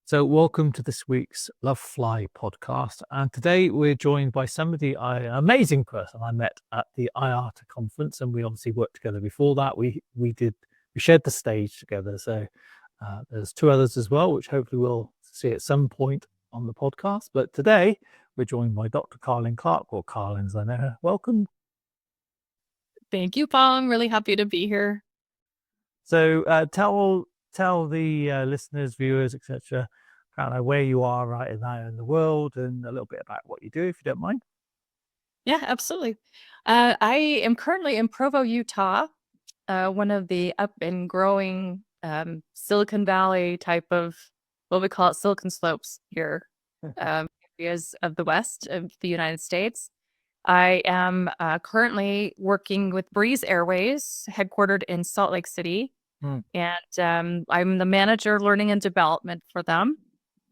So, welcome to this week's Love Fly podcast. And today we're joined by an amazing person I met at the IATA conference, and we obviously worked together before that. We shared the stage together. So, there's two others as well, which hopefully we'll see at some point on the podcast. But today we're joined by Dr. Carlin Clarke, or Carlin as I know her. Welcome. Thank you, Paul. I'm really happy to be here. So, tell the listeners, viewers, etc., kind of where you are right now in the world and a little bit about what you do, if you don't mind. Yeah, absolutely. I am currently in Provo, Utah, one of the up and growing Silicon Valley type of what we call it Silicon Slopes here, areas of the west of the United States. I am currently working with Breeze Airways, headquartered in Salt Lake City. And I'm the manager learning and development for them.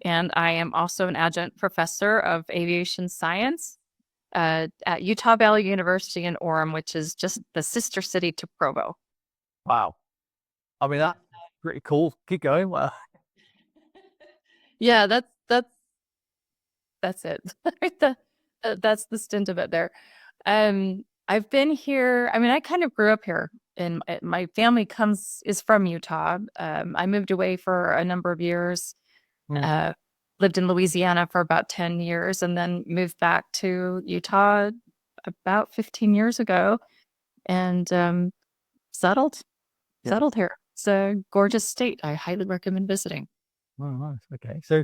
And I am also an adjunct professor of aviation science at Utah Valley University in Orem, which is just the sister city to Provo. Wow. I mean, that's pretty cool. Keep going. Well, Yeah, that's it. That's the stint of it there. I've been here. I mean, I kind of grew up here, and my family is from Utah. I moved away for a number of years. Lived in Louisiana for about 10 years, and then moved back to Utah about 15 years ago, and settled here. It's a gorgeous state. I highly recommend visiting. Oh, nice. Okay. So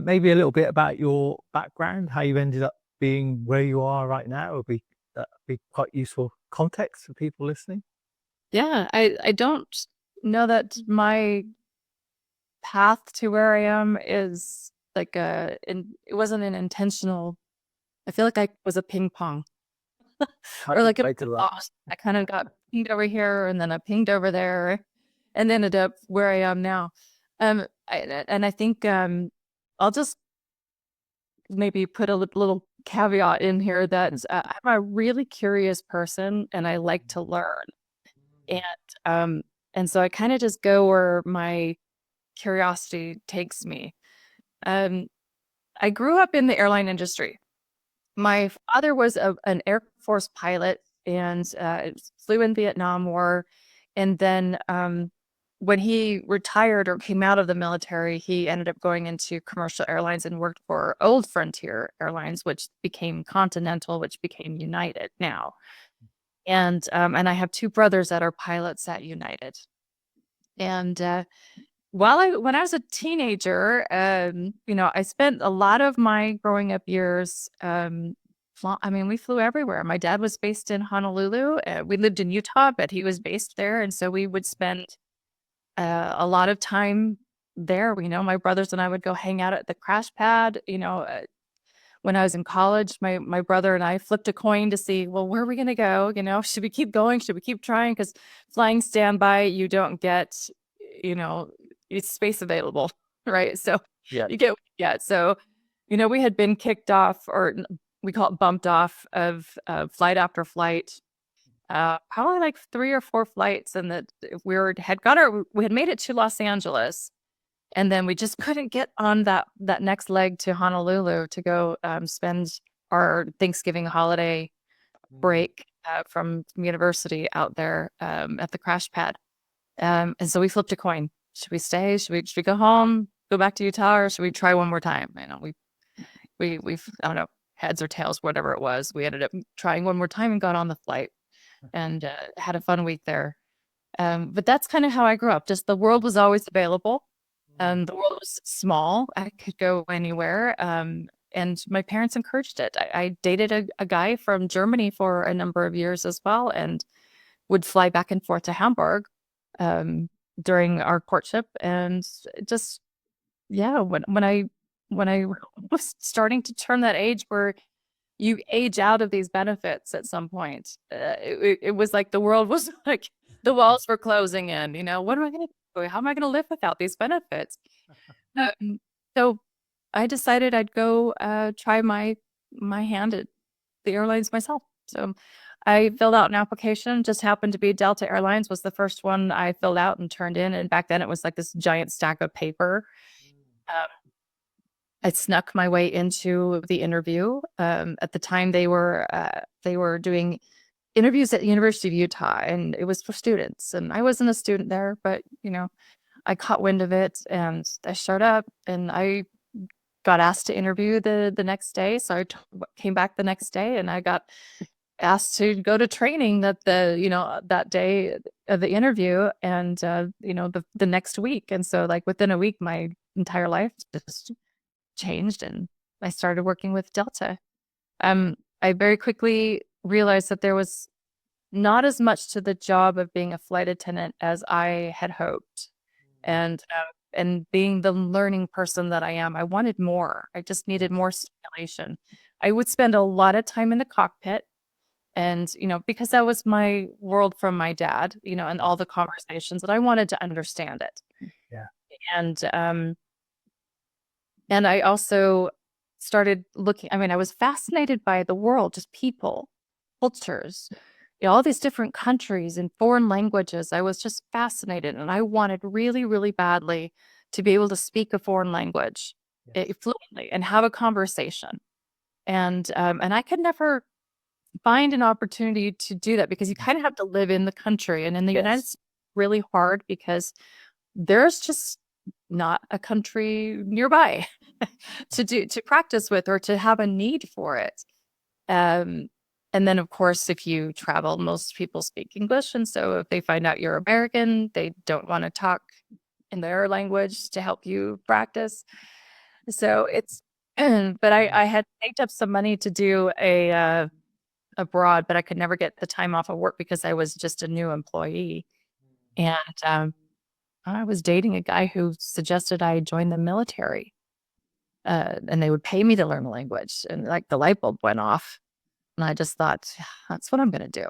maybe a little bit about your background, how you ended up being where you are right now would be quite useful context for people listening. Yeah, I don't know that my path to where I am is like it wasn't an intentional. I feel like I was a ping pong or like I kind of got pinged over here and then I pinged over there and ended up where I am now. I think I'll just maybe put a little caveat in here that I'm a really curious person and I like to learn. And so I kind of just go where my curiosity takes me. I grew up in the airline industry. My father was an Air Force pilot and flew in Vietnam War. And then when he retired or came out of the military, he ended up going into commercial airlines and worked for Old Frontier Airlines, which became Continental, which became United now. And I have two brothers that are pilots at United. And when I was a teenager, I spent a lot of my growing up years. We flew everywhere. My dad was based in Honolulu. We lived in Utah, but he was based there, and so we would spend a lot of time there. My brothers and I would go hang out at the crash pad. When I was in college, my brother and I flipped a coin to see, well, where are we going to go? Should we keep going? Should we keep trying? Because flying standby, you don't get, it's space available, right? So you get, So, we had been kicked off, or we call it bumped off of flight after flight, probably like 3 or 4 flights, and that we had made it to Los Angeles. And then we just couldn't get on that next leg to Honolulu to go spend our Thanksgiving holiday break from university out there at the crash pad. And so we flipped a coin. Should we stay? Should we go home, go back to Utah, or should we try one more time? We I don't know, heads or tails, whatever it was. We ended up trying one more time and got on the flight and had a fun week there. But that's kind of how I grew up. Just the world was always available. The world was small. I could go anywhere. And my parents encouraged it. I dated a guy from Germany for a number of years as well, and would fly back and forth to Hamburg during our courtship. And just, when I was starting to turn that age where you age out of these benefits at some point, it was like the world was like the walls were closing in. What am I going to do? How am I going to live without these benefits? So I decided I'd go try my hand at the airlines myself. So I filled out an application. Just happened to be Delta Airlines was the first one I filled out and turned in. And back then it was like this giant stack of paper. I snuck my way into the interview. At the time, they were doing interviews at the University of Utah, and it was for students. And I wasn't a student there, but I caught wind of it, and I showed up, and I got asked to interview the next day. So came back the next day, and I got asked to go to training that day of the interview, and the next week. And so, like, within a week, my entire life just changed, and I started working with Delta. I very quickly realized that there was not as much to the job of being a flight attendant as I had hoped. And being the learning person that I am, I wanted more. I just needed more stimulation. I would spend a lot of time in the cockpit, and because that was my world from my dad, and all the conversations, that I wanted to understand it. Yeah. And I also started looking. I mean, I was fascinated by the world, just people, cultures, all these different countries and foreign languages. I was just fascinated, and I wanted really, really badly to be able to speak a foreign language fluently and have a conversation. And I could never find an opportunity to do that, because you kind of have to live in the country, and in the United States, really hard, because there's just not a country nearby to practice with, or to have a need for it. And then, of course, if you travel, most people speak English. And so if they find out you're American, they don't want to talk in their language to help you practice. So but I had saved up some money to do abroad, but I could never get the time off of work because I was just a new employee. And I was dating a guy who suggested I join the military, and they would pay me to learn the language. And, like, the light bulb went off. And I just thought, that's what I'm going to do.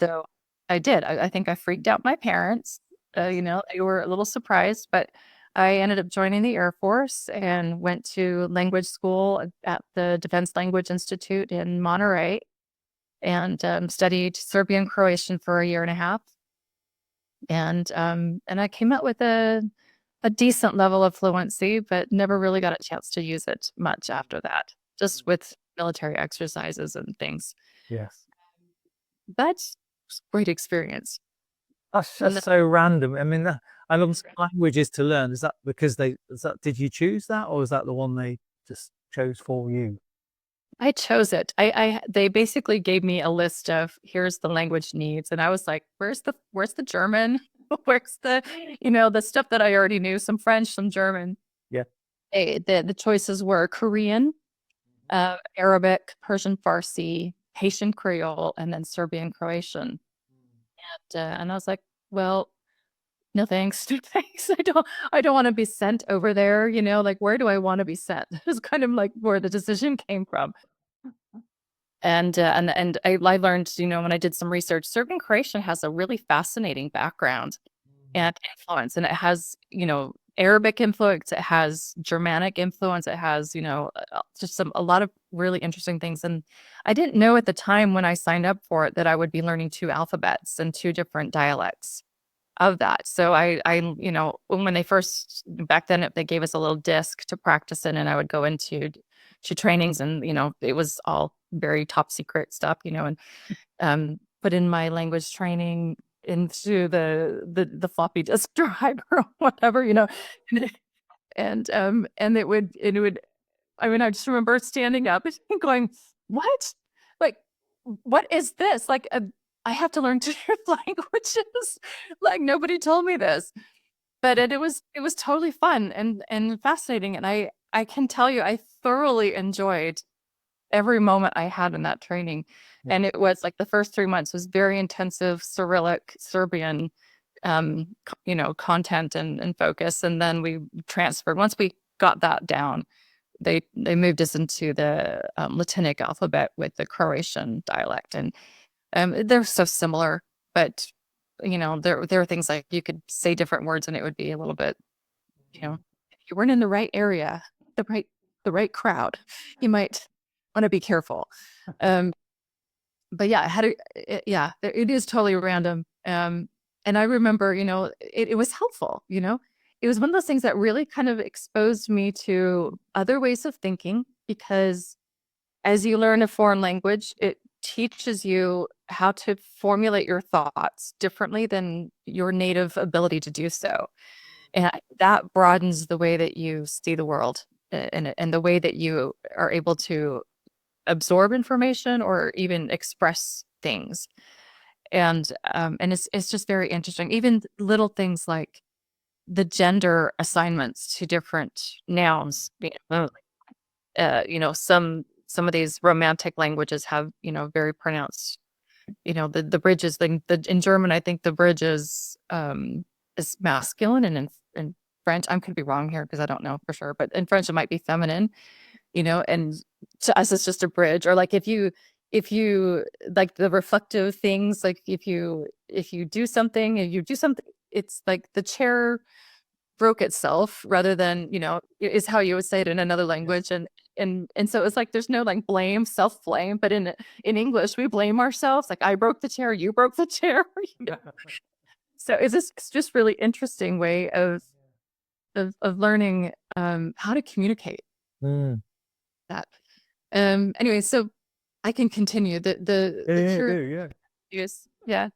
So I did. I think I freaked out my parents. They were a little surprised, but I ended up joining the Air Force and went to language school at the Defense Language Institute in Monterey, and studied Serbian Croatian for a year and a half. And I came out with a decent level of fluency, but never really got a chance to use it much after that, just with military exercises and things. Yes. But it's a great experience. That's just so random. I mean, I love languages to learn. Is that because did you choose that, or is that the one they just chose for you? I chose it. They basically gave me a list of, here's the language needs, and I was like, where's the German? Where's the stuff that I already knew, some French, some German. Yeah. The choices were Korean, Arabic, Persian Farsi, Haitian Creole, and then Serbian Croatian. And I was like, well, no thanks, no thanks. I don't want to be sent over there. Like, where do I want to be sent? It's kind of like where the decision came from. And I learned, when I did some research, Serbian Croatian has a really fascinating background and influence, and it has, Arabic influence, it has Germanic influence, it has, just a lot of really interesting things. And I didn't know at the time when I signed up for it that I would be learning 2 alphabets and 2 different dialects of that. So when they first, back then, they gave us a little disc to practice in, and I would go into trainings, and it was all very top secret stuff, and put in my language training into the floppy disk drive or whatever, and it would. I mean, I just remember standing up and going, "What? Like, what is this? Like, I have to learn 2 languages? Like, nobody told me this." But it was totally fun and fascinating, and I can tell you, I thoroughly enjoyed every moment I had in that training. Yeah. And it was like the first 3 months was very intensive Cyrillic Serbian, content and focus. And then we transferred. Once we got that down, they moved us into the Latinic alphabet with the Croatian dialect. And they're so similar, but there are things like you could say different words and it would be a little bit, if you weren't in the right area, the right crowd, you might want to be careful. But yeah, it is totally random. And I remember, it was helpful, it was one of those things that really kind of exposed me to other ways of thinking, because as you learn a foreign language, it teaches you how to formulate your thoughts differently than your native ability to do so. And that broadens the way that you see the world, and the way that you are able to absorb information or even express things. And it's just very interesting. Even little things like the gender assignments to different nouns. Some of these romantic languages have, very pronounced, the bridges thing. In German, I think the bridge is masculine, and in French, I could be wrong here because I don't know for sure, but in French it might be feminine, and to us it's just a bridge. Or like if you like the reflective things, like if you do something and you do something, it's like the chair broke itself, rather than, is how you would say it in another language. And so it's like there's no like blame, self-blame, but in English we blame ourselves, like I broke the chair, you broke the chair. So it's just really interesting way of learning how to communicate Mm. that. Anyway, so I can continue the Yeah. curious. Yeah.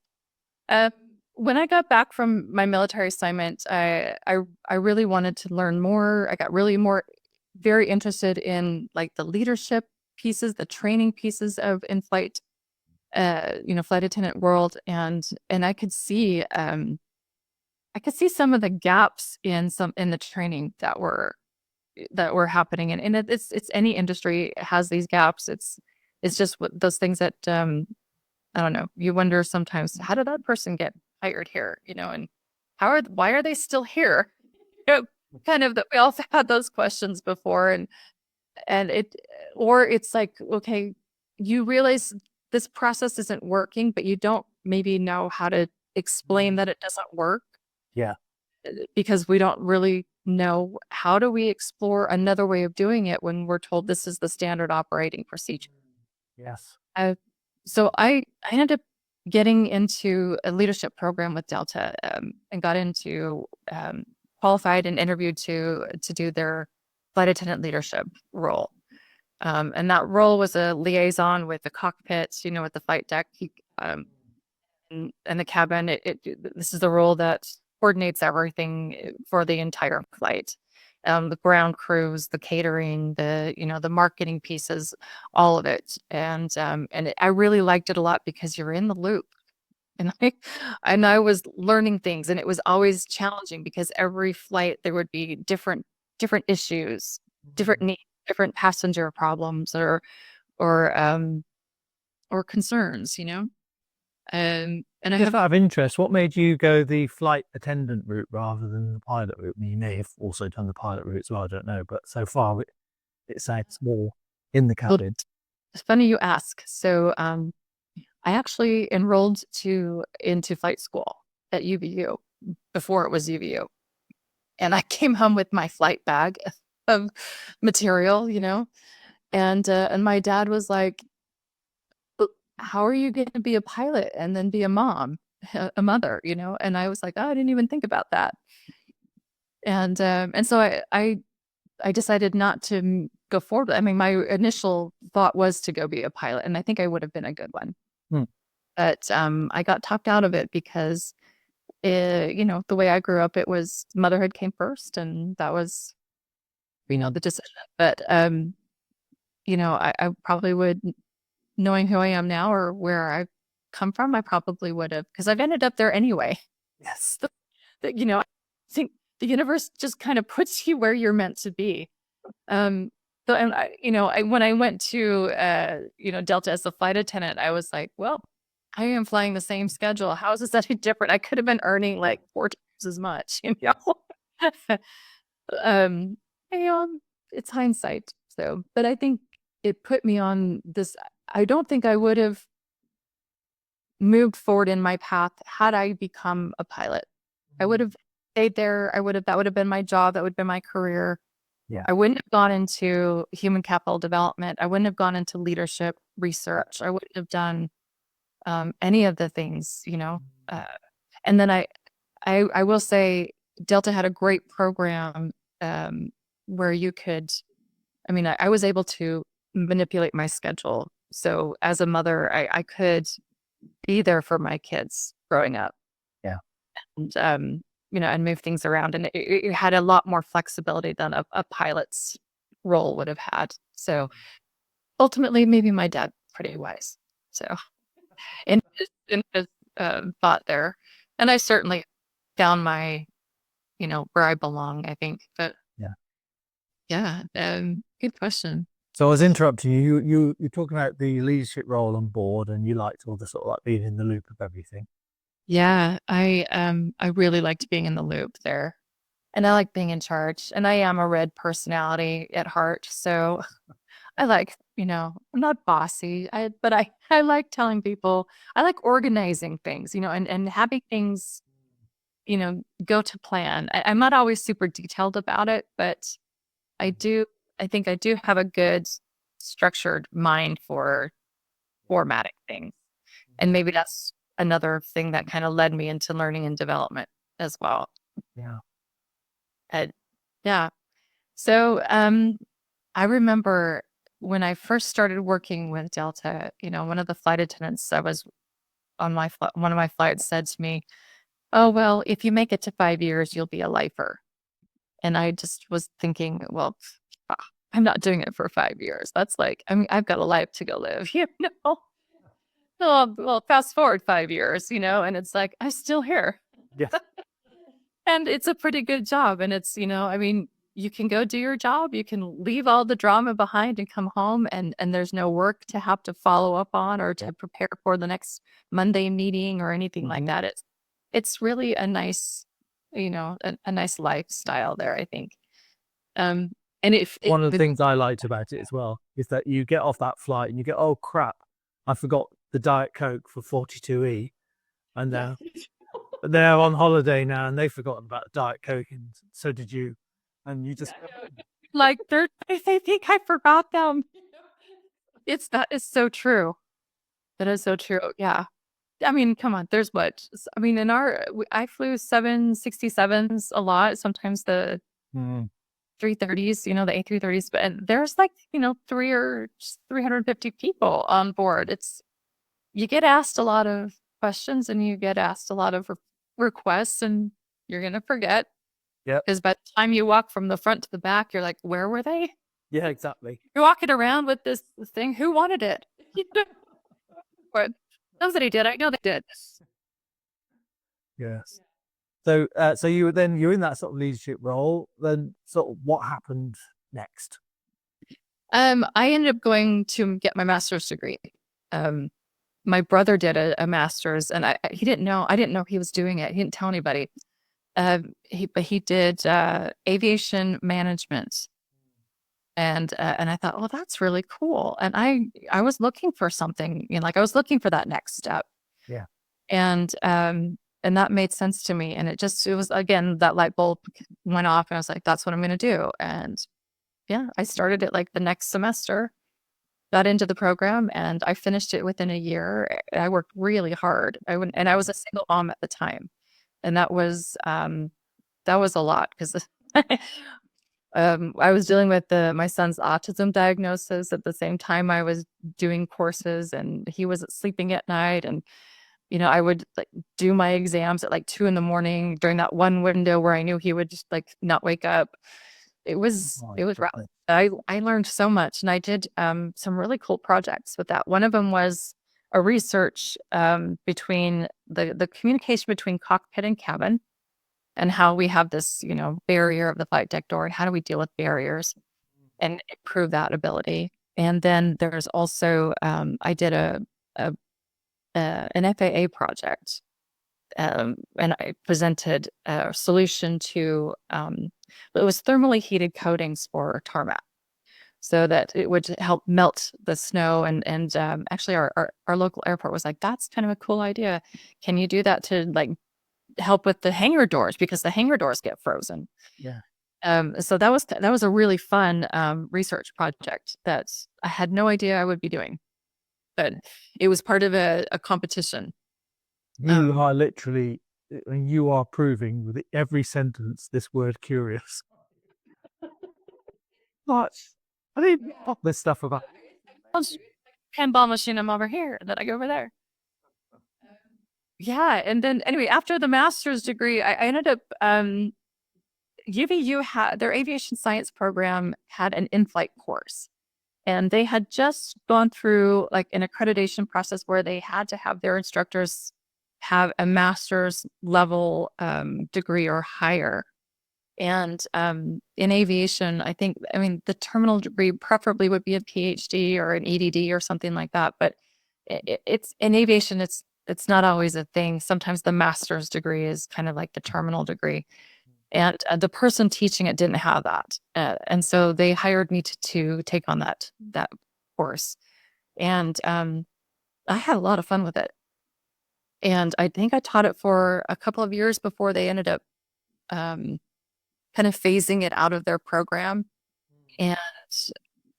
Um, when I got back from my military assignment, I really wanted to learn more. I got really very interested in like the leadership pieces, the training pieces of in-flight, flight attendant world, and I could see some of the gaps in the training that were happening, and it's any industry has these gaps. It's just those things that I don't know. You wonder sometimes, how did that person get hired here? And why are they still here? Kind of that we also had those questions before, or it's like, okay, you realize this process isn't working, but you don't maybe know how to explain that it doesn't work, Yeah. because we don't really know how do we explore another way of doing it when we're told this is the standard operating procedure. Yes. Uh, so I ended up getting into a leadership program with Delta, and got into qualified and interviewed to do their flight attendant leadership role. And that role was a liaison with the cockpit, with the flight deck, and the cabin. This is the role that coordinates everything for the entire flight. The ground crews, the catering, the marketing pieces, all of it. And I really liked it a lot because you're in the loop. And I was learning things, and it was always challenging because every flight there would be different issues, different needs, different passenger problems, or or concerns, and I Just have out of interest, what made you go the flight attendant route rather than the pilot route? I mean, you may have also done the pilot route as well, I don't know, but so far it sounds more in the well, cabin. it's funny you ask. So I actually enrolled into flight school at UVU before it was UVU. And I came home with my flight bag of material, and my dad was like, "But how are you going to be a pilot and then be a mom, a mother?" And I was like, "Oh, I didn't even think about that." And so I decided not to go forward. I mean, my initial thought was to go be a pilot, and I think I would have been a good one. Hmm. But I got talked out of it because, the way I grew up, it was motherhood came first, and that was, the decision. But I probably would, knowing who I am now or where I've come from, I probably would have, because I've ended up there anyway. Yes. I think the universe just kind of puts you where you're meant to be. Um, so, and when I went to, Delta as a flight attendant, I was like, well, I am flying the same schedule. How is this any different? I could have been earning like 4 times as much, um, you know, it's hindsight. So, but I think it put me on this. I don't think I would have moved forward in my path had I become a pilot. I would have stayed there. That would have been my job. That would have been my career. Yeah. I wouldn't have gone into human capital development. I wouldn't have gone into leadership research. I wouldn't have done any of the things. And then I will say, Delta had a great program where you could, I was able to manipulate my schedule. So as a mother, I could be there for my kids growing up. Yeah. And, and move things around. And it had a lot more flexibility than a pilot's role would have had. So ultimately, maybe my dad pretty wise. So in his thought there. And I certainly found my, where I belong, I think. But Yeah. yeah, good question. So I was interrupting you. You're talking about the leadership role on board, and you liked all the sort of like being in the loop of everything. Yeah, I really liked being in the loop there. And I like being in charge. And I am a red personality at heart. So I like, I'm not bossy. I like telling people, I like organizing things, and having things, go to plan. I'm not always super detailed about it, but I do, I think I do have a good structured mind for formatting things. And maybe that's another thing that kind of led me into learning and development as well. Yeah. Uh, yeah. So I remember when I first started working with Delta, one of the flight attendants that was on one of my flights said to me, "Oh, well, if you make it to 5 years, you'll be a lifer." And I just was thinking, well, I'm not doing it for 5 years. That's like, I've got a life to go live, Well, fast forward 5 years, and it's like, I'm still here. Yes. And it's a pretty good job. And it's, you can go do your job. You can leave all the drama behind and come home and there's no work to have to follow up on or to prepare for the next Monday meeting or anything like that. It's really a nice, a nice lifestyle there, I think. And One of the things I liked about it as well is that you get off that flight and you go, oh crap, I forgot the Diet Coke for 42E. And they're on holiday now and they've forgotten about the Diet Coke, and so did you. And you just like they think I forgot them. That is so true. That is so true. Yeah. Come on, there's what? I flew 767s a lot, sometimes the 330s, the A330s, but and there's like, 350 people on board. You get asked a lot of questions and you get asked a lot of requests and you're going to forget. Yeah. Because by the time you walk from the front to the back, you're like, where were they? Yeah, exactly. You're walking around with this thing. Who wanted it? But somebody did. I know they did. Yes. So, you're in that sort of leadership role. Then, sort of, what happened next? I ended up going to get my master's degree. My brother did a master's, and he didn't know. I didn't know he was doing it. He didn't tell anybody. He did aviation management, and I thought, well, that's really cool. And I was looking for something, I was looking for that next step. Yeah. And that made sense to me. And it was, again, that light bulb went off and I was like, that's what I'm going to do. And yeah, I started it like the next semester, got into the program, and I finished it within a year. I worked really hard. And I was a single mom at the time. And that was a lot because I was dealing with my son's autism diagnosis at the same time I was doing courses, and he was sleeping at night. And I would like do my exams at like 2 a.m. during that one window where I knew he would just like not wake up. It was rough. I learned so much, and I did some really cool projects with that. One of them was a research between the communication between cockpit and cabin, and how we have this, barrier of the flight deck door, and how do we deal with barriers and improve that ability. And then there's also I did an FAA project, and I presented a solution to it was thermally heated coatings for tarmac, so that it would help melt the snow. And actually, our local airport was like, "That's kind of a cool idea. Can you do that to like help with the hangar doors, because the hangar doors get frozen?" Yeah. So that was a really fun research project that I had no idea I would be doing, but it was part of a competition. You are literally and you are proving with every sentence this word curious. But I didn't pop this stuff about. I'll just pinball machine them over here, and then I go over there. Yeah, and then anyway, after the master's degree, I ended up UVU had their aviation science program had an in-flight course, and they had just gone through like an accreditation process where they had to have their instructors have a master's level degree or higher. And in aviation, I mean, the terminal degree preferably would be a PhD or an EDD or something like that. But it's in aviation, it's not always a thing. Sometimes the master's degree is kind of like the terminal degree. And the person teaching it didn't have that, and so they hired me to take on that course. And I had a lot of fun with it. And I think I taught it for a couple of years before they ended up kind of phasing it out of their program. And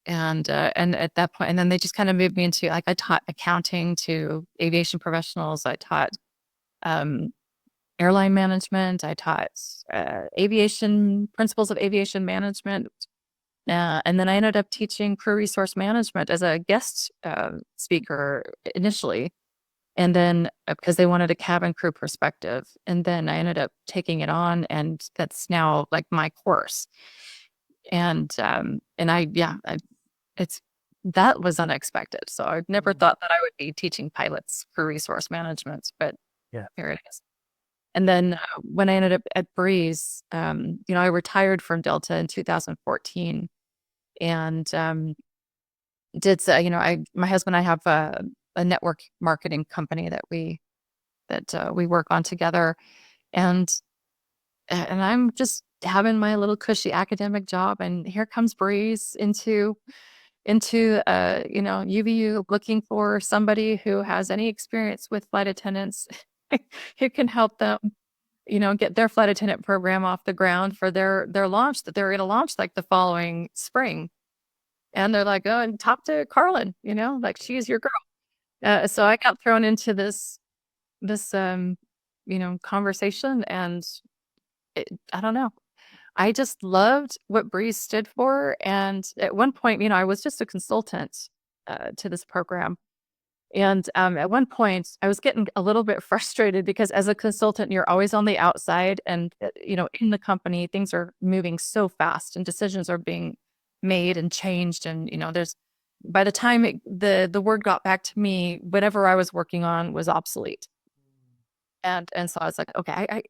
and at that point, and then they just kind of moved me into like I taught accounting to aviation professionals. I taught airline management. I taught aviation principles of aviation management. And then I ended up teaching crew resource management as a guest speaker initially. And then because they wanted a cabin crew perspective. And then I ended up taking it on, and that's now like my course. And it's that was unexpected. So I never thought that I would be teaching pilots crew resource management, but Yeah. here it is. And then when I ended up at Breeze, I retired from Delta in 2014, and did so. My husband and I have a network marketing company that we work on together, and I'm just having my little cushy academic job, and here comes Breeze into UVU looking for somebody who has any experience with flight attendants who can help them get their flight attendant program off the ground for their launch that they're going to launch like the following spring. And they're like, oh, and talk to Carlin, like she's your girl. So I got thrown into this conversation, and I don't know. I just loved what Breeze stood for. And at one point, I was just a consultant to this program. And at one point, I was getting a little bit frustrated because as a consultant, you're always on the outside, and in the company, things are moving so fast, and decisions are being made and changed. And there's by the time the word got back to me, whatever I was working on was obsolete. And so I was like, okay,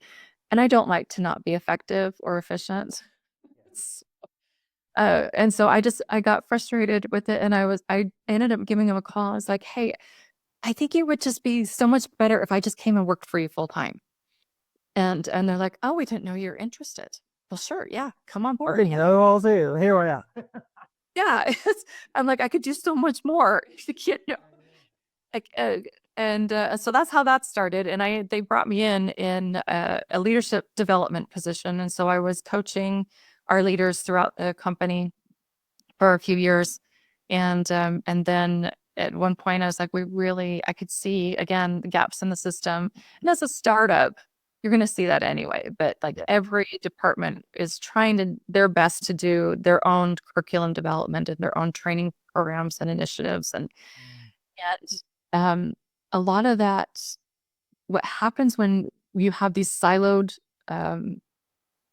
I don't like to not be effective or efficient. And so I got frustrated with it, and I ended up giving him a call. I was like, hey, I think it would just be so much better if I just came and worked for you full time. And they're like, oh, we didn't know you're interested. Well, sure. Yeah. Come on board. I'll see. Here I am. Yeah. I'm like, I could do so much more. Like, so that's how that started. And they brought me in a leadership development position. And so I was coaching our leaders throughout the company for a few years. And then at one point I was like, I could see again, the gaps in the system. And as a startup, you're going to see that anyway, but like every department is trying their best to do their own curriculum development and their own training programs and initiatives. And a lot of that, what happens when you have these siloed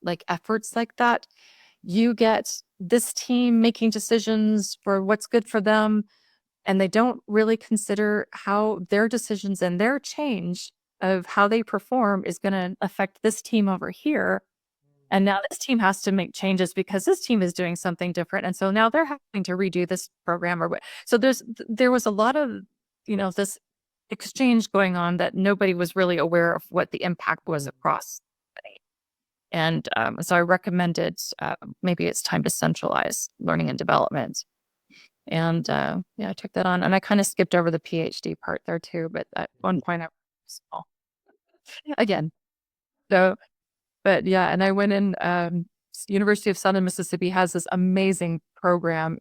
like efforts like that, you get this team making decisions for what's good for them, and they don't really consider how their decisions and their change of how they perform is going to affect this team over here. And now this team has to make changes because this team is doing something different. And so now they're having to redo this program or what. So there was a lot of, this exchange going on that nobody was really aware of what the impact was across. And so I recommended maybe it's time to centralize learning and development. And I took that on, and I kind of skipped over the PhD part there too. But at one point I was small again. So, but yeah, and I went in. University of Southern Mississippi has this amazing program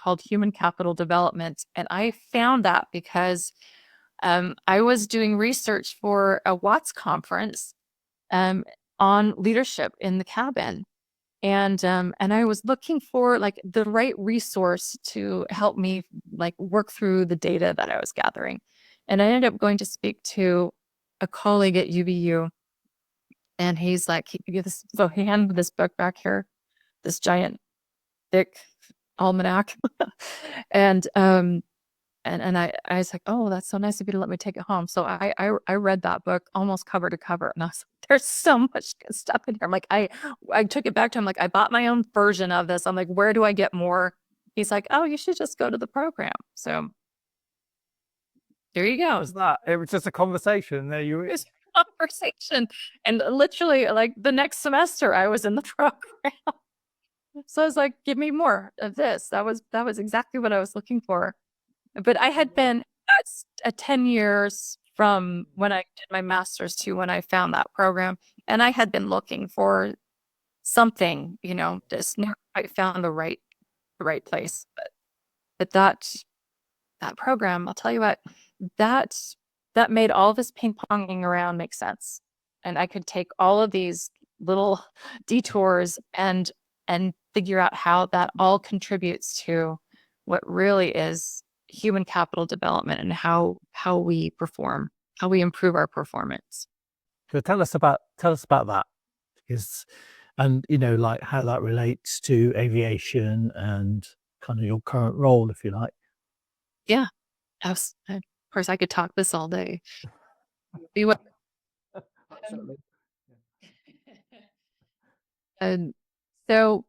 called Human Capital Development, and I found that because I was doing research for a Watts conference, on leadership in the cabin. And I was looking for like the right resource to help me like work through the data that I was gathering. And I ended up going to speak to a colleague at UVU, and he's like, so he handed this book back here, this giant, thick almanac, and I was like, oh, that's so nice of you to let me take it home. So I read that book almost cover to cover, and I was like, there's so much good stuff in here. I'm like, I took it back to him, like, I bought my own version of this. I'm like, where do I get more? He's like, oh, you should just go to the program. So there you go. Was that? It was just a conversation. There you were. It's a conversation, and literally, like the next semester, I was in the program. So I was like, give me more of this. That was exactly what I was looking for. But I had been at 10 years from when I did my master's to when I found that program. And I had been looking for something, just never quite found the right place. But that program, I'll tell you what, that made all this ping ponging around make sense. And I could take all of these little detours and figure out how that all contributes to what really is human capital development and how we perform, how we improve our performance. So tell us about that, because, and like how that relates to aviation and kind of your current role, if you like. Yeah, of course, I could talk this all day. Be what. And so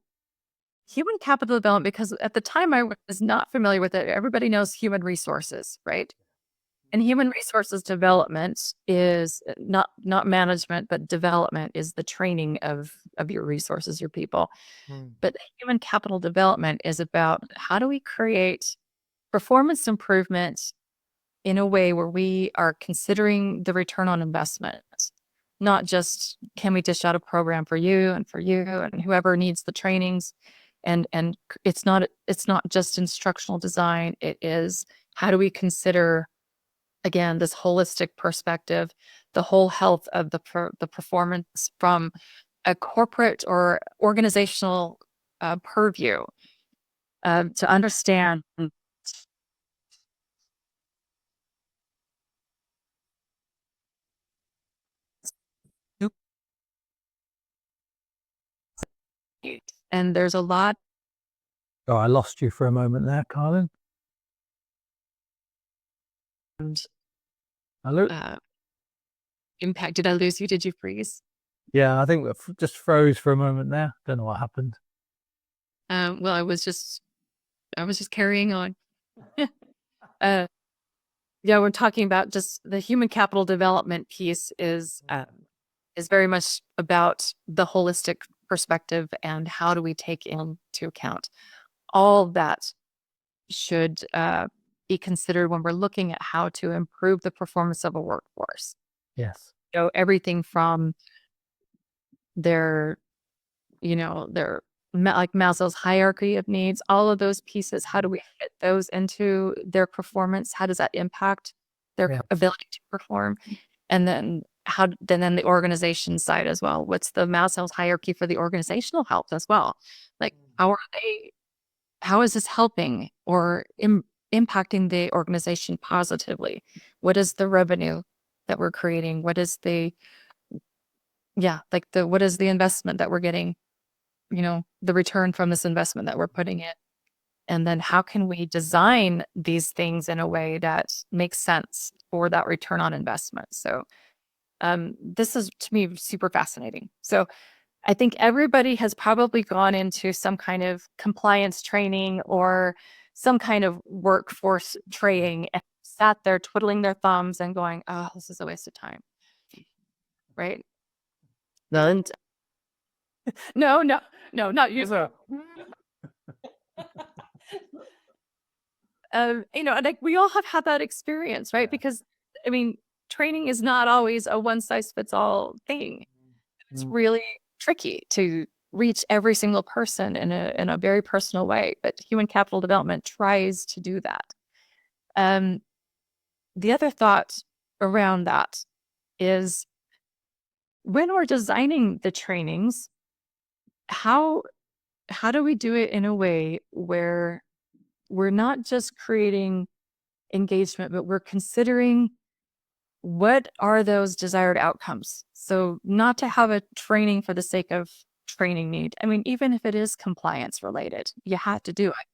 human capital development, because at the time I was not familiar with it. Everybody knows human resources, right? And human resources development is not management, but development is the training of your resources, your people. But human capital development is about how do we create performance improvements in a way where we are considering the return on investment, not just can we dish out a program for you and whoever needs the trainings. And it's not just instructional design. It is, how do we consider, again, this holistic perspective, the whole health of the performance from a corporate or organizational purview, to understand. And there's a lot. Oh, I lost you for a moment there, Carlin. Hello. Impact. Did I lose you? Did you freeze? Yeah, I think we just froze for a moment there. Don't know what happened. Well, I was just carrying on. Yeah, we're talking about just the human capital development piece is very much about the holistic perspective and how do we take into account all that should be considered when we're looking at how to improve the performance of a workforce. Yes. So everything from their like Maslow's hierarchy of needs, all of those pieces, how do we fit those into their performance? How does that impact their ability to perform? And then then the organization side as well. What's the Maslow's hierarchy for the organizational health as well? Like, how is this helping or impacting the organization positively? What is the revenue that we're creating? What is what is the investment that we're getting? The return from this investment that we're putting in. And then how can we design these things in a way that makes sense for that return on investment? So this is, to me, super fascinating. So I think everybody has probably gone into some kind of compliance training or some kind of workforce training and sat there twiddling their thumbs and going, oh, this is a waste of time. Right? No, not you. Like we all have had that experience, right? Because I mean, training is not always a one size fits all thing. It's really tricky to reach every single person in a very personal way, but human capital development tries to do that. The other thought around that is when we're designing the trainings, how do we do it in a way where we're not just creating engagement, but we're considering what are those desired outcomes? So not to have a training for the sake of training need. I mean, even if it is compliance related, you have to do it.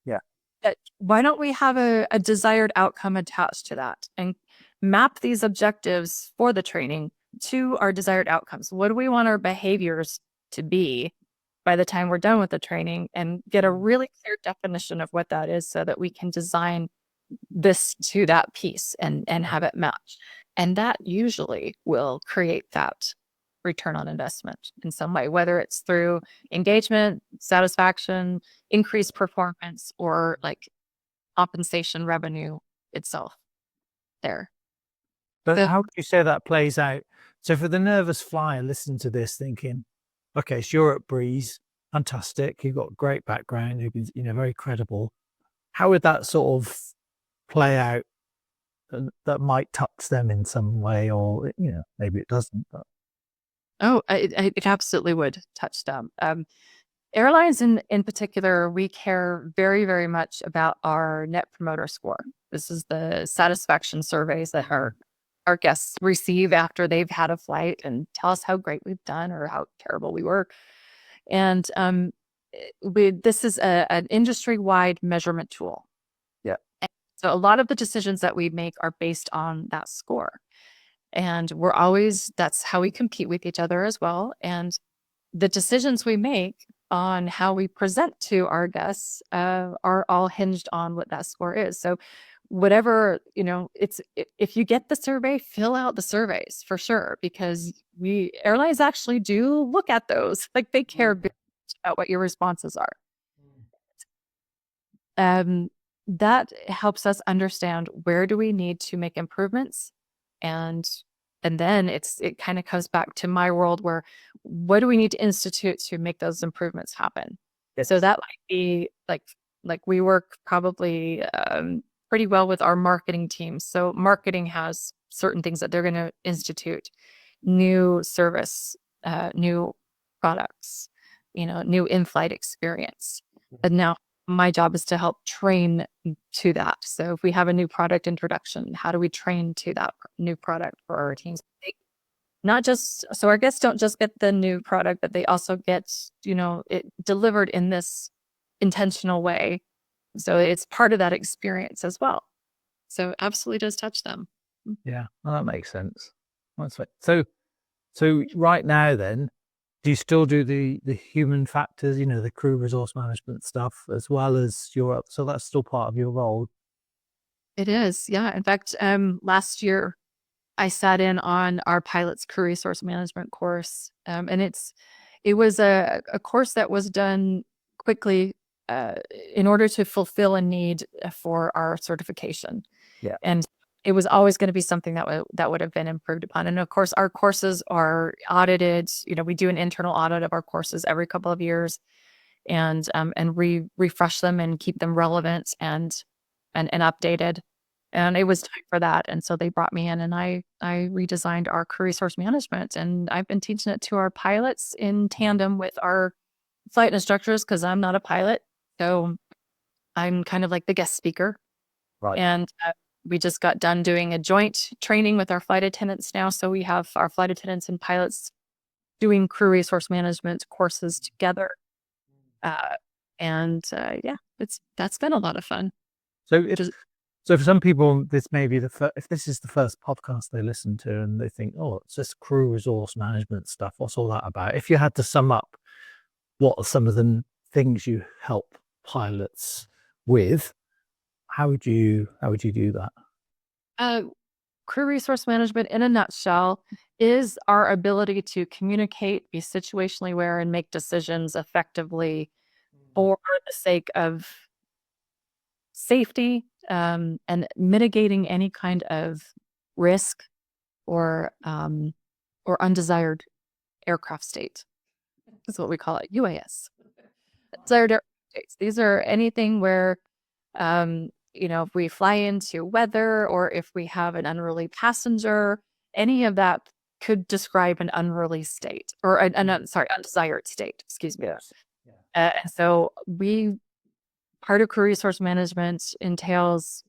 Yeah. But why don't we have a desired outcome attached to that and map these objectives for the training to our desired outcomes? What do we want our behaviors to be by the time we're done with the training, and get a really clear definition of what that is so that we can design this to that piece and have it match. And that usually will create that return on investment in some way, whether it's through engagement, satisfaction, increased performance, or like compensation revenue itself there. But So, how would you say that plays out? So for the nervous flyer, listen to this thinking, okay, so you're at Breeze, fantastic. You've got a great background. You've been, very credible. How would that sort of play out that might touch them in some way, or, maybe it doesn't, but it absolutely would touch them. Airlines in particular, we care very, very much about our net promoter score. This is the satisfaction surveys that our guests receive after they've had a flight and tell us how great we've done or how terrible we were. And this is an industry-wide measurement tool. yeah. So a lot of the decisions that we make are based on that score. And that's how we compete with each other as well. And the decisions we make on how we present to our guests are all hinged on what that score is. So whatever, if you get the survey, fill out the surveys for sure, because airlines actually do look at those. Like, they care very much about what your responses are. That helps us understand where do we need to make improvements, and then it kind of comes back to my world where what do we need to institute to make those improvements happen. So that might be like we work probably pretty well with our marketing team. So marketing has certain things that they're going to institute: new service, new products, new in-flight experience. And now my job is to help train to that. So if we have a new product introduction, how do we train to that new product for our teams? So our guests don't just get the new product, but they also get, it delivered in this intentional way. So it's part of that experience as well. So it absolutely does touch them. Yeah, well, that makes sense. That's right. So right now then, do you still do the human factors, the crew resource management stuff, as well as so that's still part of your role? It is, yeah. In fact, last year I sat in on our pilot's crew resource management course, and it was a course that was done quickly in order to fulfill a need for our certification. Yeah. And it was always going to be something that would have been improved upon. And of course, our courses are audited. We do an internal audit of our courses every couple of years, and refresh them and keep them relevant and updated. And it was time for that. And so they brought me in, and I redesigned our crew resource management, and I've been teaching it to our pilots in tandem with our flight instructors, because I'm not a pilot. So I'm kind of like the guest speaker. Right. And we just got done doing a joint training with our flight attendants now. So we have our flight attendants and pilots doing crew resource management courses together. Yeah, that's been a lot of fun. So for some people, this may be if this is the first podcast they listen to and they think, oh, it's just crew resource management stuff. What's all that about? If you had to sum up, what are some of the things you help pilots with? How would you do that? Crew resource management, in a nutshell, is our ability to communicate, be situationally aware, and make decisions effectively for the sake of safety, and mitigating any kind of risk or undesired aircraft state. That's what we call it, UAS. Desired aircraft states. These are anything where, if we fly into weather, or if we have an unruly passenger, any of that could describe an unreleased state or undesired state, excuse me. Yes. Yeah. And so part of crew resource management entails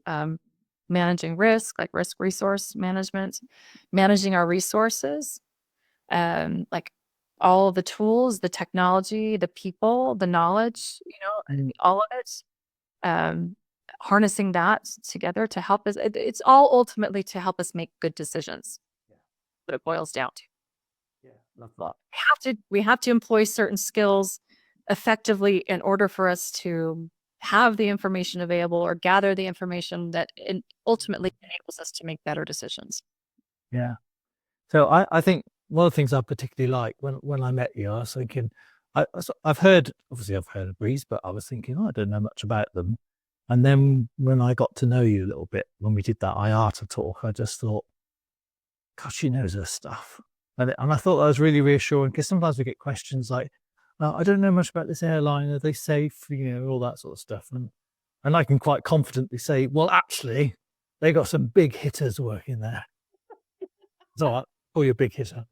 managing risk, like risk resource management, managing our resources, like all the tools, the technology, the people, the knowledge, and all of it, harnessing that together to help us. It's all ultimately to help us make good decisions. Yeah. What it boils down to. Yeah. Love that. We have to employ certain skills effectively in order for us to have the information available or gather the information that ultimately enables us to make better decisions. Yeah. So I think one of the things I particularly like when I met you, I was thinking, I've heard of Breeze, but I was thinking, I don't know much about them. And then when I got to know you a little bit, when we did that IATA talk, I just thought, God, she knows her stuff. And I thought that was really reassuring, because sometimes we get questions like, I don't know much about this airline. Are they safe? All that sort of stuff. And I can quite confidently say, well, actually, they got some big hitters working there. So I'll call you a big hitter.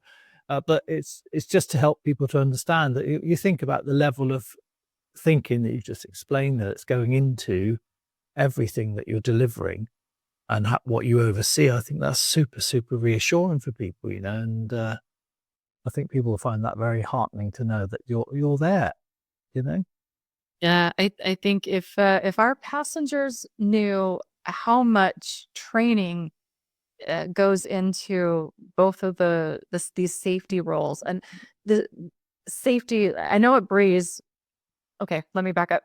But it's just to help people to understand that you think about the level of thinking that you just explained that's going into everything that you're delivering and what you oversee. I think that's super, super reassuring for people, and I think people will find that very heartening to know that you're there, Yeah, I think if our passengers knew how much training goes into both of these safety roles and the safety, I know at Breeze. Okay, let me back up.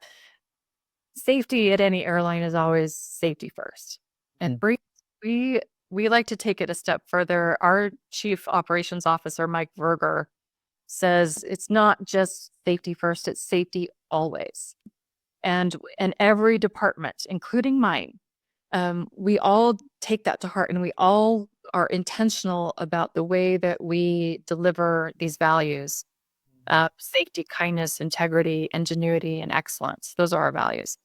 Safety at any airline is always safety first. And Breeze, we like to take it a step further. Our chief operations officer, Mike Verger, says it's not just safety first, it's safety always. And in every department, including mine, we all take that to heart, and we all are intentional about the way that we deliver these values: safety, kindness, integrity, ingenuity, and excellence. Those are our values.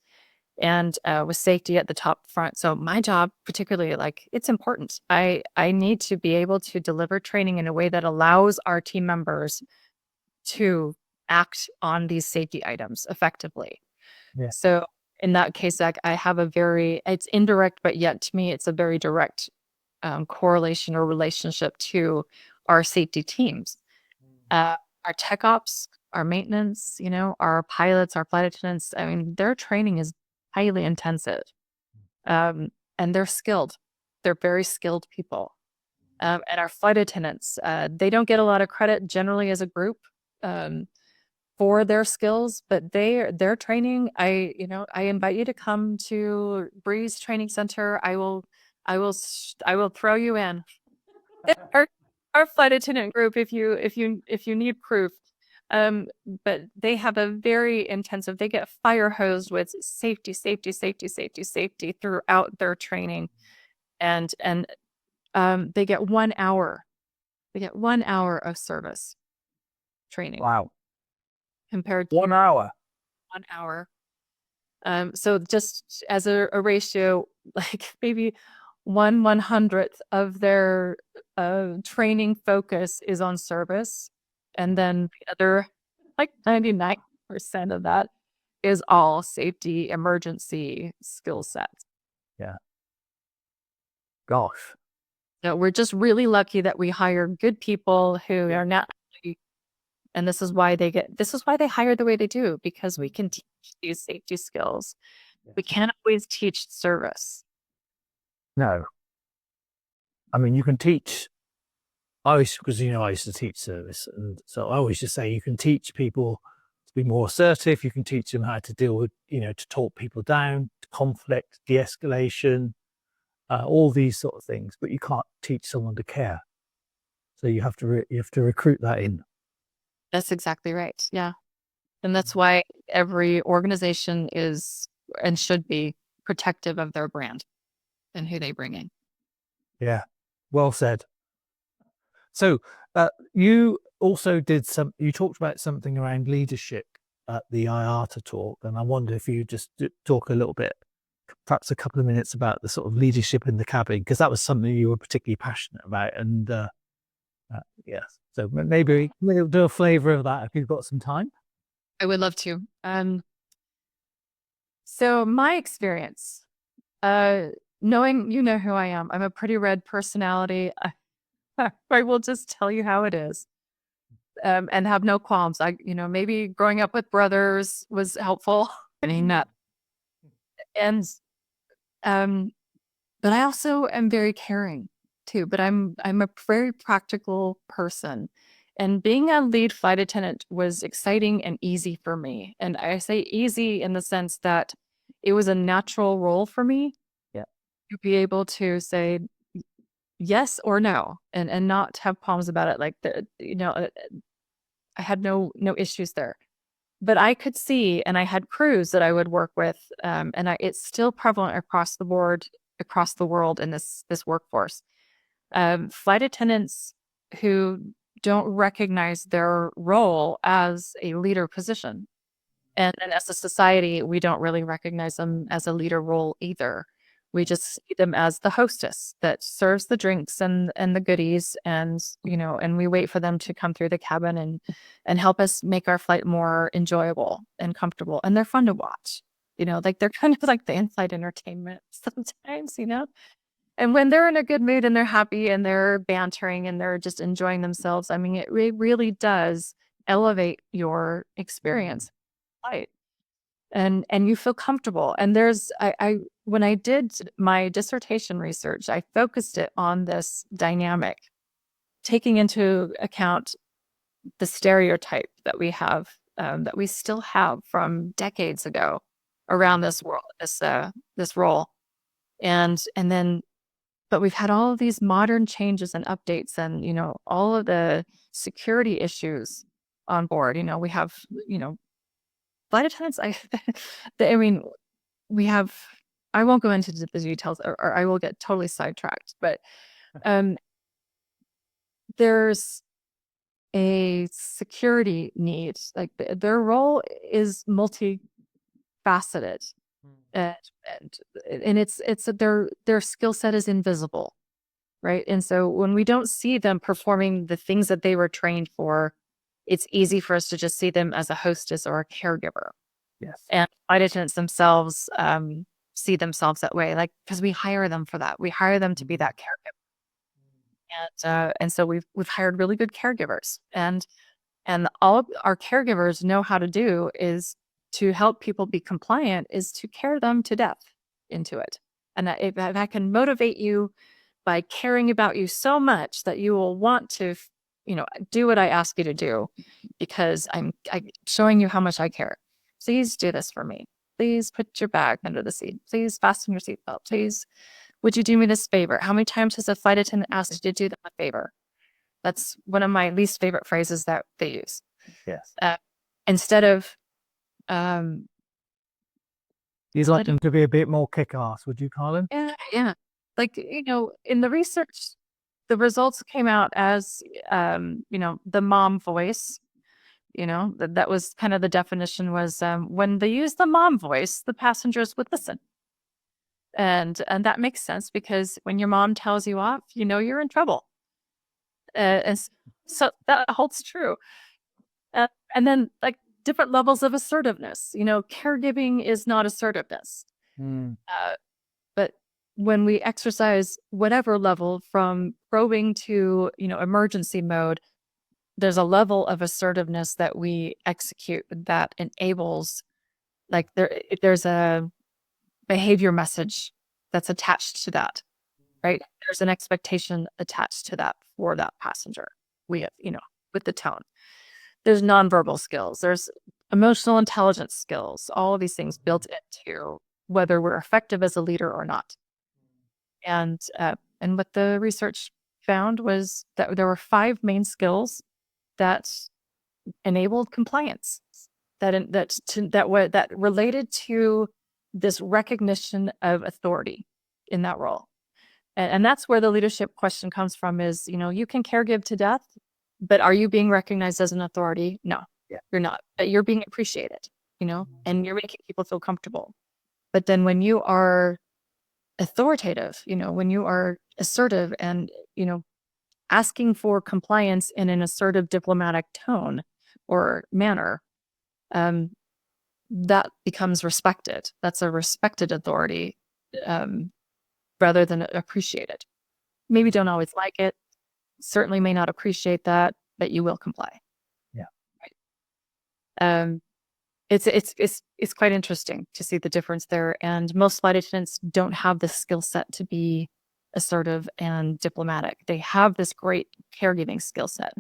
And with safety at the top front. So my job, particularly, it's important. I need to be able to deliver training in a way that allows our team members to act on these safety items effectively. Yeah. So in that case, I have it's indirect, but yet to me, it's a very direct correlation or relationship to our safety teams. Our tech ops, our maintenance, our pilots, our flight attendants, I mean, their training is highly intensive. And they're skilled. They're very skilled people. And our flight attendants, they don't get a lot of credit generally as a group for their skills, but their training, I invite you to come to Breeze Training Center. I will throw you in. Our flight attendant group, if you need proof. But they have a very intensive, they get fire hosed with safety throughout their training. And they get 1 hour. They get 1 hour of service training. Wow. Compared to 1 hour. 1 hour. So just as a ratio, maybe 1/100th of their training focus is on service. And then the other, 99% of that is all safety, emergency skill sets. Yeah. Gosh. So we're just really lucky that we hire good people who are not, and this is why they hire the way they do, because we can teach these safety skills. We can't always teach service. No. I mean, you can teach. Because I used to teach service, and so I always just say you can teach people to be more assertive. You can teach them how to deal with, to talk people down, conflict, de-escalation, all these sort of things. But you can't teach someone to care. So you have to recruit that in. That's exactly right. Yeah, and that's why every organization is and should be protective of their brand and who they bring in. Yeah, well said. So you also you talked about something around leadership at the IATA talk, and I wonder if you just talk a little bit, perhaps a couple of minutes, about the sort of leadership in the cabin, because that was something you were particularly passionate about. And Yes. So maybe we'll do a flavor of that if you've got some time. I would love to. So my experience, knowing you know who I am, I'm a pretty red personality. I will just tell you how it is, and have no qualms. Maybe growing up with brothers was helpful. I mean, and um, but I also am very caring too. But I'm a very practical person, and being a lead flight attendant was exciting and easy for me. And I say easy in the sense that it was a natural role for me. Yeah. To be able to say yes or no, and not have problems about it. I had no issues there. But I could see, and I had crews that I would work with, it's still prevalent across the board, across the world in this workforce. Flight attendants who don't recognize their role as a leader position, and as a society, we don't really recognize them as a leader role either. We just see them as the hostess that serves the drinks and the goodies, and we wait for them to come through the cabin and help us make our flight more enjoyable and comfortable. And they're fun to watch. Like they're kind of like the in-flight entertainment sometimes. And when they're in a good mood and they're happy and they're bantering and they're just enjoying themselves, I mean, it really does elevate your experience. Right. And you feel comfortable. And I when I did my dissertation research, I focused it on this dynamic, taking into account the stereotype that we have, that we still have from decades ago around this world, this role. And then, but we've had all of these modern changes and updates and, all of the security issues on board. We have, flight attendants, I mean, we have, I won't go into the details or I will get totally sidetracked, but there's a security need. Like their role is multifaceted, and their skill set is invisible, right? And so when we don't see them performing the things that they were trained for, it's easy for us to just see them as a hostess or a caregiver. Yes. And flight attendants themselves see themselves that way, like because we hire them for that. We hire them to be that caregiver, and so we've hired really good caregivers, and all of our caregivers know how to do is to help people be compliant, is to care them to death into it. And if I can motivate you by caring about you so much that you will want to, do what I ask you to do, because I'm showing you how much I care. Please do this for me. Please put your bag under the seat. Please fasten your seatbelt. Please, would you do me this favor? How many times has a flight attendant asked you to do them a favor? That's one of my least favorite phrases that they use. Yes. Instead of, um, You'd like them to be a bit more kick-ass, would you, Carlin? yeah. Like, in the research, the results came out as, the mom voice. That was kind of the definition was, when they use the mom voice, the passengers would listen. And that makes sense because when your mom tells you off, you're in trouble. And so that holds true. And then like different levels of assertiveness, caregiving is not assertiveness. But when we exercise whatever level from probing to, emergency mode, there's a level of assertiveness that we execute that enables, like there's a behavior message that's attached to that, right? There's an expectation attached to that for that passenger. We have, with the tone. There's nonverbal skills. There's emotional intelligence skills. All of these things built into whether we're effective as a leader or not. And what the research found was that there were 5 main skills that enabled compliance, that related to this recognition of authority in that role. And that's where the leadership question comes from is, you can caregive to death, but are you being recognized as an authority? No, you're not. But you're being appreciated, and you're making people feel comfortable. But then when you are authoritative, when you are assertive and, asking for compliance in an assertive diplomatic tone or manner, that becomes respected. That's a respected authority, rather than appreciated. Maybe don't always like it, certainly may not appreciate that, but you will comply. Yeah. Um, it's quite interesting to see the difference there. And most flight attendants don't have the skill set to be assertive and diplomatic. They have this great caregiving skill set.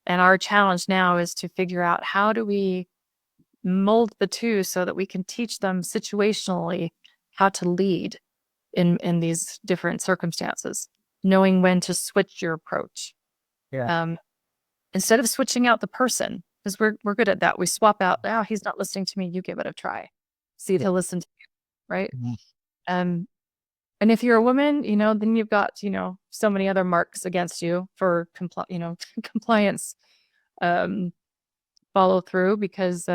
And our challenge now is to figure out, how do we mold the two so that we can teach them situationally how to lead in these different circumstances, knowing when to switch your approach. Yeah. Instead of switching out the person, because we're good at that. We swap out, oh, he's not listening to me, you give it a try. See if he'll listen to you, right? Mhm. And if you're a woman, then you've got, so many other marks against you for compliance, follow through, because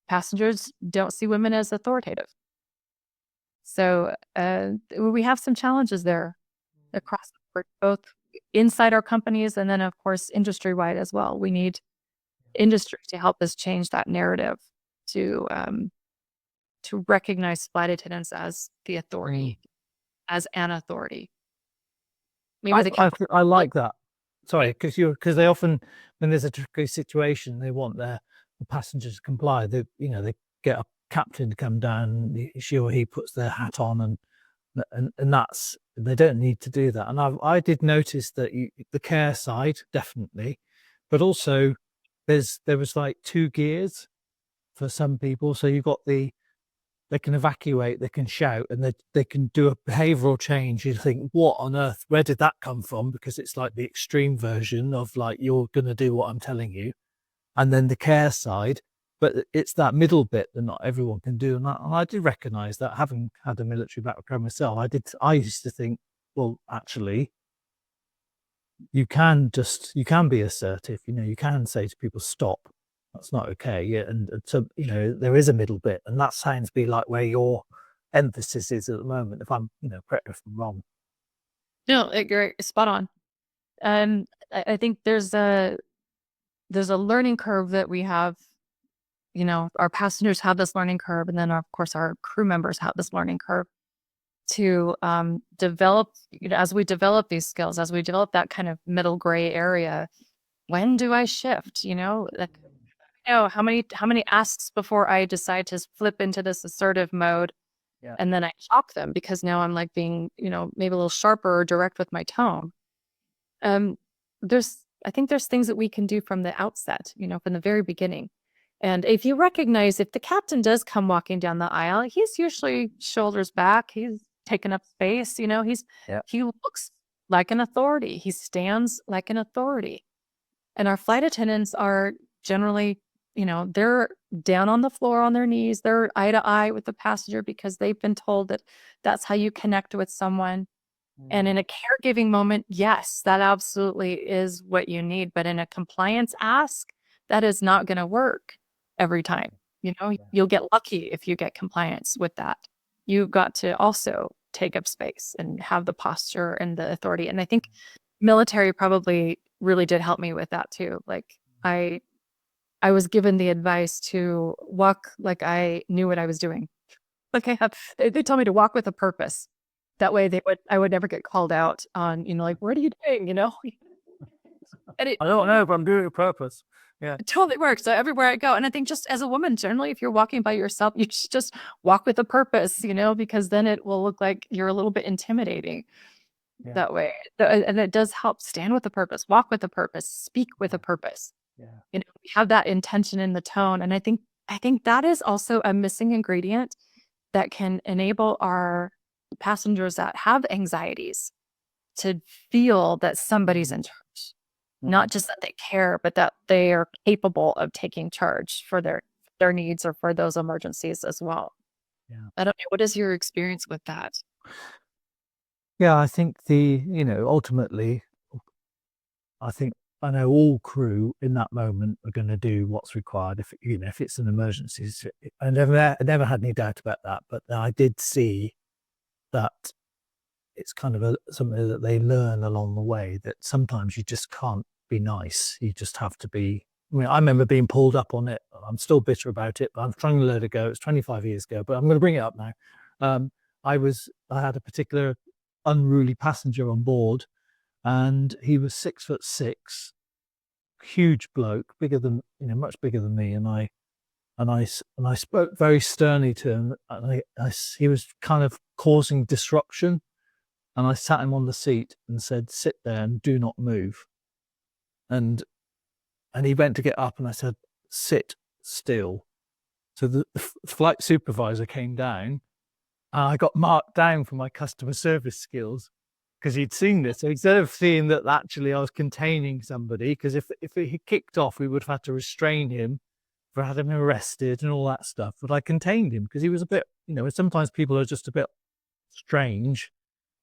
passengers don't see women as authoritative. So we have some challenges there across the board, both inside our companies and then, of course, industry-wide as well. We need industry to help us change that narrative to recognize flight attendants as the authority, as an authority. Maybe I like that. Sorry, because they often, when there's a tricky situation, they want the passengers to comply. They get a captain to come down, she or he puts their hat on, and that's, they don't need to do that. And I did notice that the care side, definitely, but also there was like 2 gears for some people. So you've got they can evacuate, they can shout, and they can do a behavioral change. You think, what on earth, where did that come from? Because it's like the extreme version of like, you're going to do what I'm telling you. And then the care side, but it's that middle bit that not everyone can do. And I did recognize that, having had a military background myself. I used to think, well, actually, you can be assertive. You can say to people, stop, that's not okay. Yeah. And so, there is a middle bit, and that sounds to be like where your emphasis is at the moment. If I'm, correct if I'm wrong. No, you're spot on. I think there's a learning curve that we have. Our passengers have this learning curve, and then of course our crew members have this learning curve to develop. As we develop these skills, as we develop that kind of middle gray area, when do I shift? How many asks before I decide to flip into this assertive mode, Yeah. and then I shock them because now I'm like being, maybe a little sharper or direct with my tone. I think there's things that we can do from the outset, from the very beginning. And if you recognize, if the captain does come walking down the aisle, he's usually shoulders back, he's taking up space, he looks like an authority, he stands like an authority. And our flight attendants are generally, they're down on the floor on their knees, they're eye to eye with the passenger because they've been told that that's how you connect with someone. And in a caregiving moment, yes, that absolutely is what you need. But in a compliance ask, that is not going to work every time. You'll get lucky if you get compliance with that. You've got to also take up space and have the posture and the authority. And I think military probably really did help me with that too. Like I was given the advice to walk like I knew what I was doing. Like they told me to walk with a purpose. That way I would never get called out on, like, what are you doing? And I don't know, but I'm doing it on purpose. Yeah. it totally works. So everywhere I go. And I think just as a woman, generally, if you're walking by yourself, you should just walk with a purpose, because then it will look like you're a little bit intimidating that way. And it does help. Stand with a purpose, walk with a purpose, speak with a purpose. Yeah. Have that intention in the tone. And I think that is also a missing ingredient that can enable our passengers that have anxieties to feel that somebody's in charge, not just that they care, but that they are capable of taking charge for their needs or for those emergencies as well. Yeah. I don't know. What is your experience with that? Yeah, I think ultimately, I know all crew in that moment are going to do what's required. If it's an emergency, I never had any doubt about that. But I did see that it's kind of something that they learn along the way, that sometimes you just can't be nice. You just have to be. I mean, I remember being pulled up on it. I'm still bitter about it, but I'm trying to let it go. It's 25 years ago, but I'm going to bring it up now. Um, I had a particular unruly passenger on board, and he was 6'6", huge bloke, bigger than, much bigger than me, and I spoke very sternly to him, and he was kind of causing disruption, and I sat him on the seat and said, "Sit there and do not move." And he went to get up, and I said, "Sit still." So the flight supervisor came down, and I got marked down for my customer service skills, because he'd seen this. So instead of seeing that actually I was containing somebody, because if he kicked off, we would have had to restrain him for having him arrested and all that stuff. But I contained him because he was a bit, sometimes people are just a bit strange,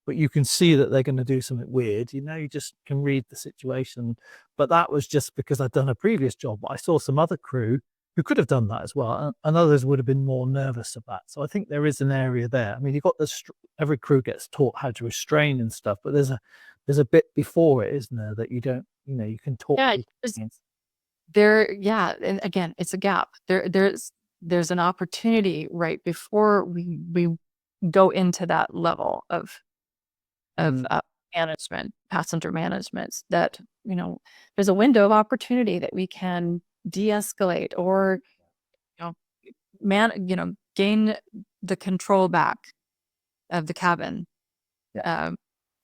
but you can see that they're going to do something weird. You just can read the situation. But that was just because I'd done a previous job. But I saw some other crew who could have done that as well, and others would have been more nervous of that. So I think there is an area there. I mean, you've got this. Every crew gets taught how to restrain and stuff, but there's a bit before it, isn't there, that you don't, you can talk. Yeah, and again, it's a gap. There's an opportunity right before we go into that level of management, passenger management, that, there's a window of opportunity that we can de-escalate, or, gain the control back of the cabin,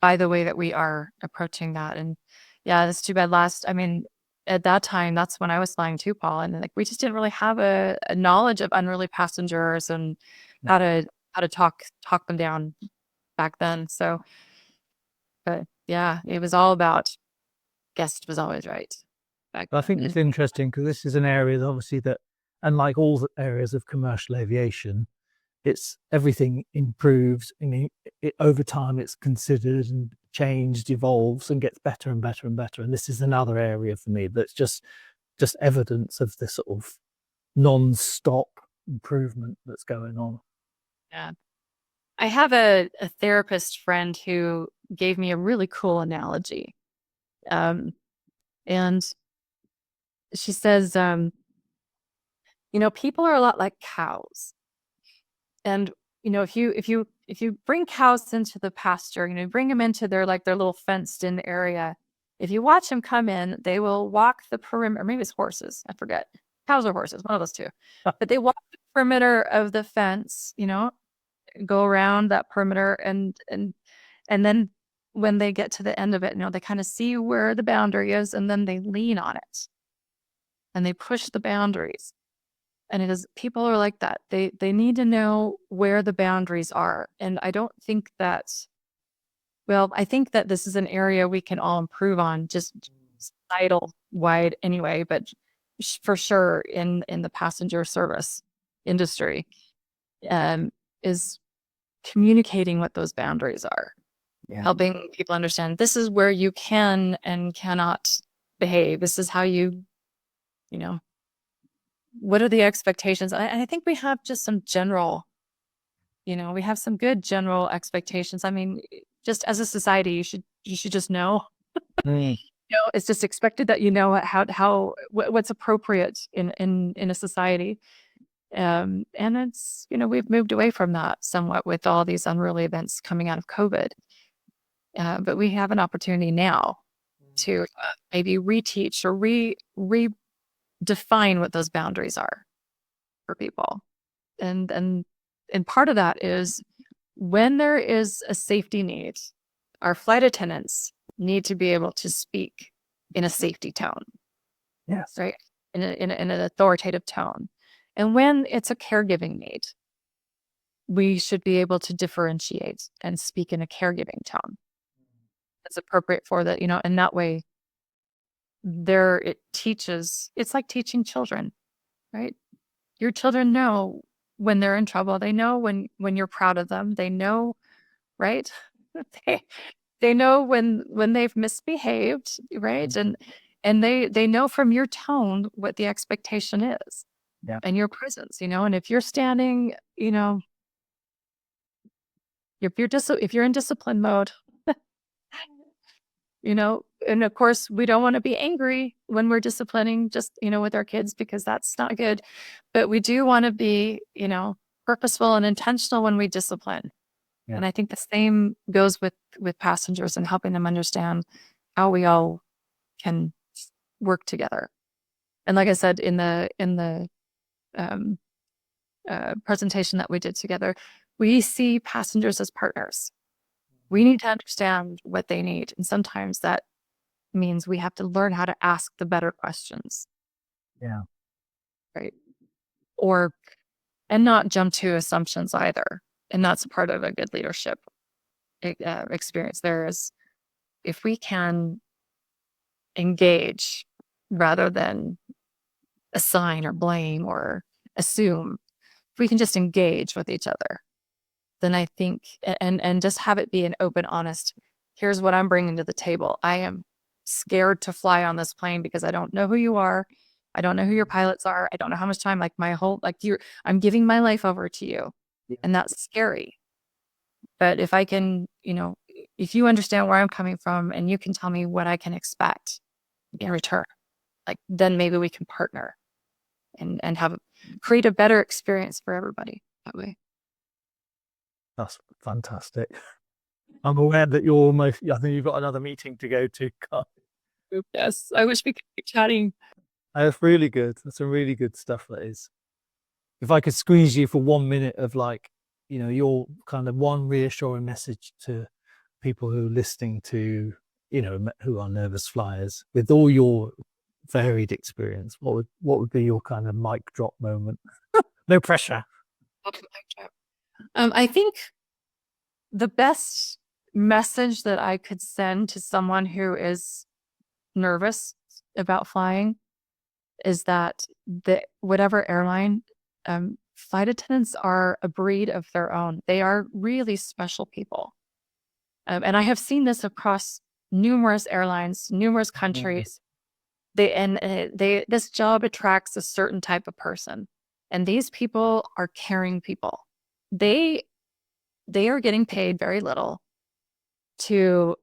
by the way that we are approaching that. And yeah, it's too bad. At that time, that's when I was flying too, Paul, and like we just didn't really have a knowledge of unruly passengers and how to talk them down back then. So, but yeah, it was all about guest was always right. I think it's interesting because this is an area that obviously that, unlike all the areas of commercial aviation, it's everything improves. Over time, it's considered and changed, evolves, and gets better and better and better. And this is another area for me that's just evidence of this sort of non-stop improvement that's going on. Yeah. I have a therapist friend who gave me a really cool analogy. And she says, people are a lot like cows. And, if you bring cows into the pasture, bring them into their little fenced in area. If you watch them come in, they will walk the perimeter, maybe it's horses, I forget. Cows or horses, one of those two. But they walk the perimeter of the fence, go around that perimeter, and then when they get to the end of it, they kind of see where the boundary is, and then they lean on it and they push the boundaries. And it is, people are like that. They need to know where the boundaries are. And I don't think I think that this is an area we can all improve on, just societal wide anyway, but for sure in the passenger service industry, is communicating what those boundaries are. Yeah. Helping people understand this is where you can and cannot behave. This is how you what are the expectations? I think we have just some general, we have some good general expectations. I mean, just as a society, you should just know. It's just expected that what's appropriate in a society. And it's, we've moved away from that somewhat with all these unruly events coming out of COVID. But we have an opportunity now to maybe reteach or redefine what those boundaries are for people. And part of that is when there is a safety need, our flight attendants need to be able to speak in a safety tone. Yes. Right. In an authoritative tone. And when it's a caregiving need, we should be able to differentiate and speak in a caregiving tone that's appropriate for that, and that way it's like teaching children, right? Your children know when they're in trouble. They know when you're proud of them. They know, right? they know when they've misbehaved, right? And they know from your tone what the expectation is. Yeah. And your presence, and if you're standing, if you're in discipline mode, and of course we don't want to be angry when we're disciplining just, with our kids, because that's not good. But we do want to be, purposeful and intentional when we discipline. Yeah. And I think the same goes with passengers and helping them understand how we all can work together. And like I said, in the presentation that we did together, we see passengers as partners. We need to understand what they need. And sometimes that means we have to learn how to ask the better questions. Yeah. Right. And not jump to assumptions either. And that's part of a good leadership experience. There is, if we can engage rather than assign or blame or assume, if we can just engage with each other, then I think, and just have it be an open, honest, here's what I'm bringing to the table. I am scared to fly on this plane because I don't know who you are. I don't know who your pilots are. I don't know how much time, I'm giving my life over to you. And that's scary. But if I can, if you understand where I'm coming from and you can tell me what I can expect in return, then maybe we can partner and create a better experience for everybody that way. That's fantastic. I'm aware that you're almost, I think you've got another meeting to go to. Yes, I wish we could keep chatting. That's really good. That's some really good stuff, that is. If I could squeeze you for 1 minute of your kind of one reassuring message to people who are listening to, who are nervous flyers, with all your varied experience, what would be your kind of mic drop moment? No pressure. I think the best message that I could send to someone who is nervous about flying is that whatever airline, flight attendants are a breed of their own. They are really special people. And I have seen this across numerous airlines, numerous countries. This job attracts a certain type of person. And these people are caring people. They are getting paid very little to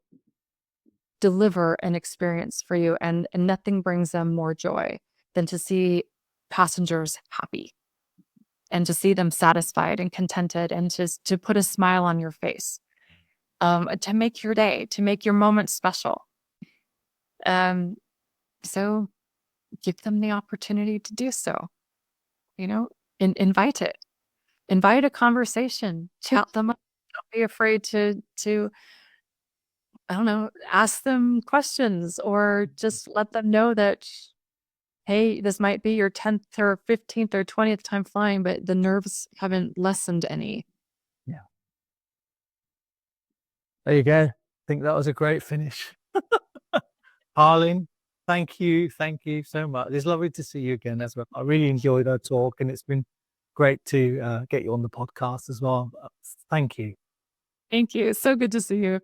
deliver an experience for you. And nothing brings them more joy than to see passengers happy and to see them satisfied and contented and just to put a smile on your face, to make your day, to make your moment special. So give them the opportunity to do so, invite it. Invite a conversation, chat them up. Don't be afraid to I don't know, ask them questions or just let them know that, hey, this might be your 10th or 15th or 20th time flying, but the nerves haven't lessened any. Yeah. There you go. I think that was a great finish. Carlin, thank you so much. It's lovely to see you again as well. I really enjoyed our talk, and it's been great to get you on the podcast as well. Thank you. Thank you. So good to see you.